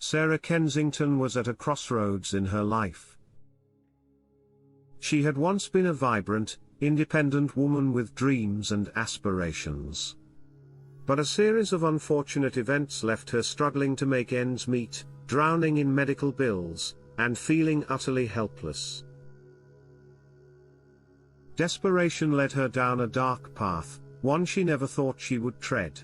Sarah Kensington was at a crossroads in her life. She had once been a vibrant, independent woman with dreams and aspirations. But a series of unfortunate events left her struggling to make ends meet, drowning in medical bills, and feeling utterly helpless. Desperation led her down a dark path, one she never thought she would tread.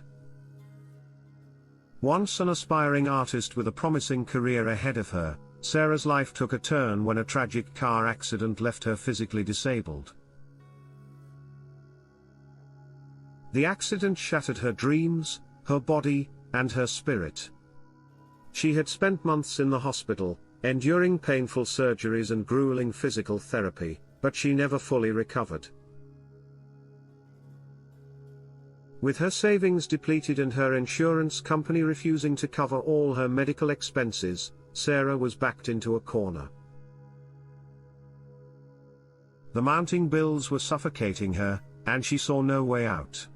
Once an aspiring artist with a promising career ahead of her, Sarah's life took a turn when a tragic car accident left her physically disabled. The accident shattered her dreams, her body, and her spirit. She had spent months in the hospital, enduring painful surgeries and grueling physical therapy, but she never fully recovered. With her savings depleted and her insurance company refusing to cover all her medical expenses, Sarah was backed into a corner. The mounting bills were suffocating her, and she saw no way out.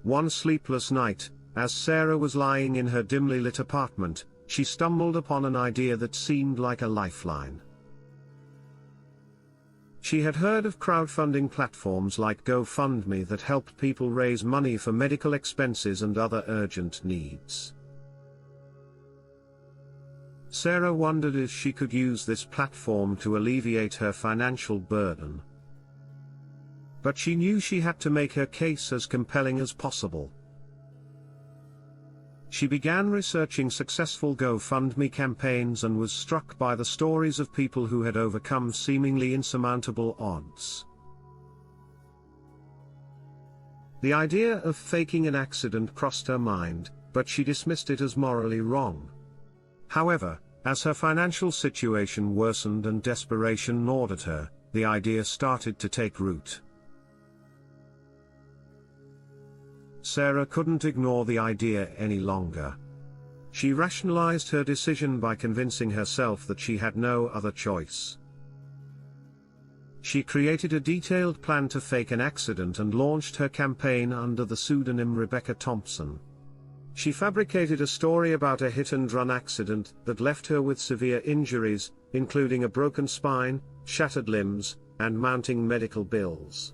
One sleepless night, as Sarah was lying in her dimly lit apartment, she stumbled upon an idea that seemed like a lifeline. She had heard of crowdfunding platforms like GoFundMe that helped people raise money for medical expenses and other urgent needs. Sarah wondered if she could use this platform to alleviate her financial burden. But she knew she had to make her case as compelling as possible. She began researching successful GoFundMe campaigns and was struck by the stories of people who had overcome seemingly insurmountable odds. The idea of faking an accident crossed her mind, but she dismissed it as morally wrong. However, as her financial situation worsened and desperation gnawed at her, the idea started to take root. Sarah couldn't ignore the idea any longer. She rationalized her decision by convincing herself that she had no other choice. She created a detailed plan to fake an accident and launched her campaign under the pseudonym Rebecca Thompson. She fabricated a story about a hit-and-run accident that left her with severe injuries, including a broken spine, shattered limbs, and mounting medical bills.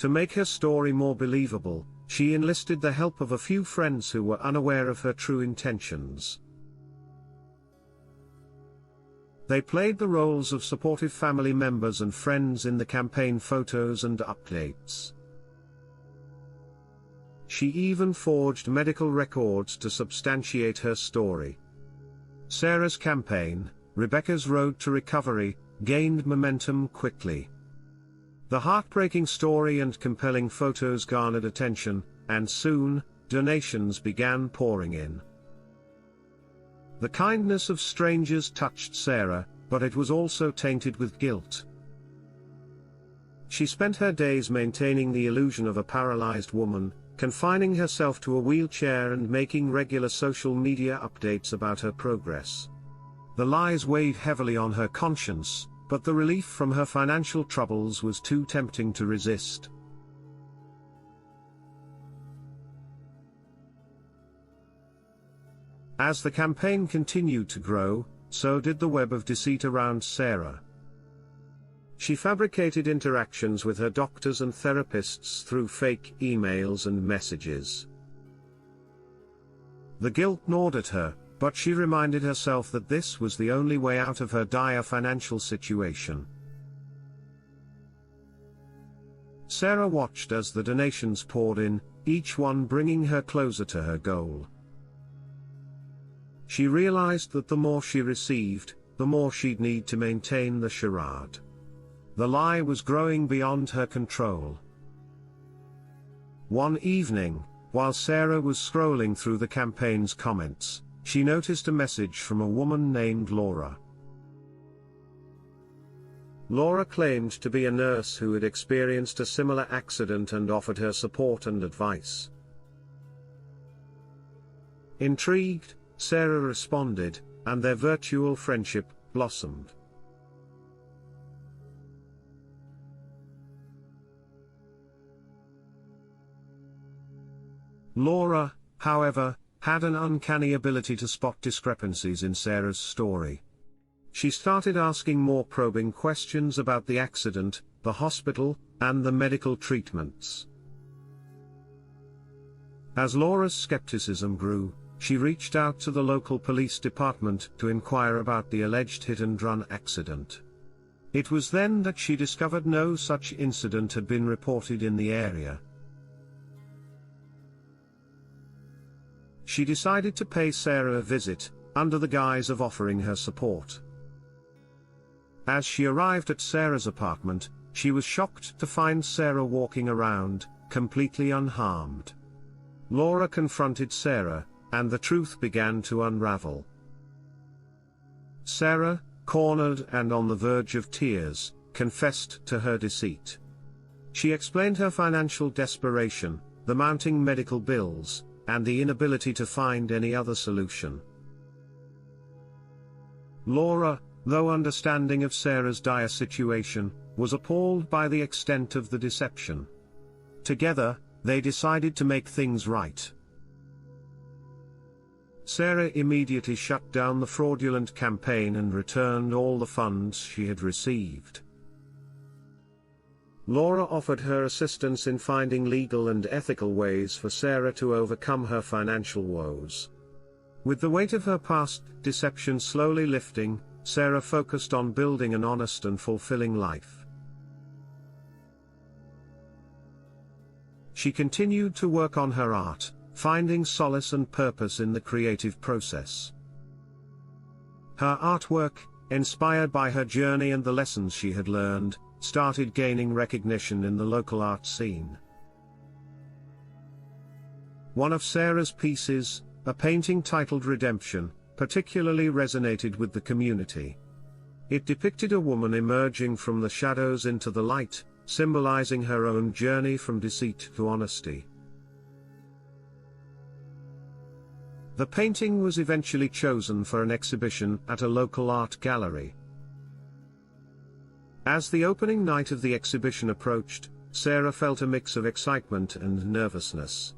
To make her story more believable, she enlisted the help of a few friends who were unaware of her true intentions. They played the roles of supportive family members and friends in the campaign photos and updates. She even forged medical records to substantiate her story. Sarah's campaign, Rebecca's Road to Recovery, gained momentum quickly. The heartbreaking story and compelling photos garnered attention, and soon, donations began pouring in. The kindness of strangers touched Sarah, but it was also tainted with guilt. She spent her days maintaining the illusion of a paralyzed woman, confining herself to a wheelchair and making regular social media updates about her progress. The lies weighed heavily on her conscience, but the relief from her financial troubles was too tempting to resist. As the campaign continued to grow, so did the web of deceit around Sarah. She fabricated interactions with her doctors and therapists through fake emails and messages. The guilt gnawed at her, but she reminded herself that this was the only way out of her dire financial situation. Sarah watched as the donations poured in, each one bringing her closer to her goal. She realized that the more she received, the more she'd need to maintain the charade. The lie was growing beyond her control. One evening, while Sarah was scrolling through the campaign's comments, she noticed a message from a woman named Laura. Laura claimed to be a nurse who had experienced a similar accident and offered her support and advice. Intrigued, Sarah responded, and their virtual friendship blossomed. Laura, however, had an uncanny ability to spot discrepancies in Sarah's story. She started asking more probing questions about the accident, the hospital, and the medical treatments. As Laura's skepticism grew, she reached out to the local police department to inquire about the alleged hit-and-run accident. It was then that she discovered no such incident had been reported in the area. She decided to pay Sarah a visit, under the guise of offering her support. As she arrived at Sarah's apartment, she was shocked to find Sarah walking around, completely unharmed. Laura confronted Sarah, and the truth began to unravel. Sarah, cornered and on the verge of tears, confessed to her deceit. She explained her financial desperation, the mounting medical bills, and the inability to find any other solution. Laura, though understanding of Sarah's dire situation, was appalled by the extent of the deception. Together, they decided to make things right. Sarah immediately shut down the fraudulent campaign and returned all the funds she had received. Laura offered her assistance in finding legal and ethical ways for Sarah to overcome her financial woes. With the weight of her past deception slowly lifting, Sarah focused on building an honest and fulfilling life. She continued to work on her art, finding solace and purpose in the creative process. Her artwork, inspired by her journey and the lessons she had learned, started gaining recognition in the local art scene. One of Sarah's pieces, a painting titled Redemption, particularly resonated with the community. It depicted a woman emerging from the shadows into the light, symbolizing her own journey from deceit to honesty. The painting was eventually chosen for an exhibition at a local art gallery. As the opening night of the exhibition approached, Sarah felt a mix of excitement and nervousness.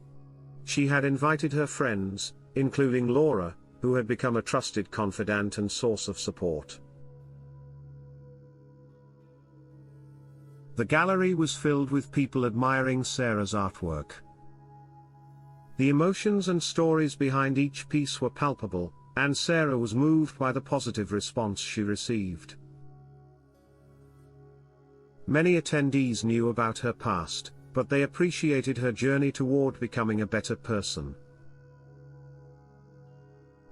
She had invited her friends, including Laura, who had become a trusted confidant and source of support. The gallery was filled with people admiring Sarah's artwork. The emotions and stories behind each piece were palpable, and Sarah was moved by the positive response she received. Many attendees knew about her past, but they appreciated her journey toward becoming a better person.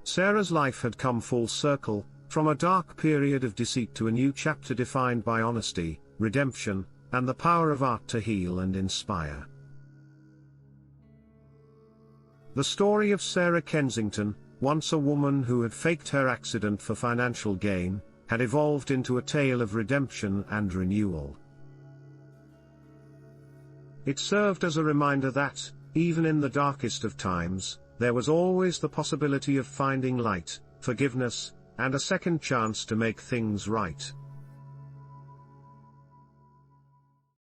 Sarah's life had come full circle, from a dark period of deceit to a new chapter defined by honesty, redemption, and the power of art to heal and inspire. The story of Sarah Kensington, once a woman who had faked her accident for financial gain, had evolved into a tale of redemption and renewal. It served as a reminder that, even in the darkest of times, there was always the possibility of finding light, forgiveness, and a second chance to make things right.